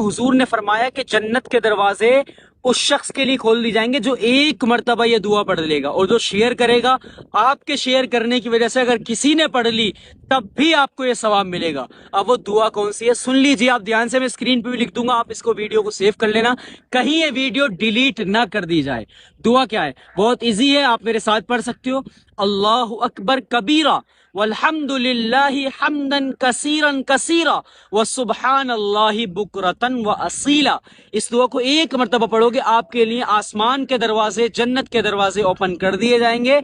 हुजूर ने फरमाया कि जन्नत के दरवाजे उस शख्स के लिए खोल दी जाएंगे जो एक मर्तबा ये दुआ पढ़ लेगा, और जो शेयर करेगा, आपके शेयर करने की वजह से अगर किसी ने पढ़ ली तब भी आपको ये सवाब मिलेगा। अब वो दुआ कौन सी है सुन लीजिए आप ध्यान से, मैं स्क्रीन पे भी लिख दूंगा, आप इसको वीडियो को सेव कर लेना, कहीं ये वीडियो डिलीट ना कर दी जाए। दुआ क्या है, बहुत इजी है, आप मेरे साथ पढ़ सकते हो। अल्लाहु अकबर कबीरा वल्हम्दुलिल्लाहि हम्दन कसीरन कसीरा व सुब्हानल्लाहि बुकरतन व असीला। इस दुआ को एक मर्तबा पढ़ोगे, आपके लिए आसमान के दरवाजे, जन्नत के दरवाजे ओपन कर दिए जाएंगे।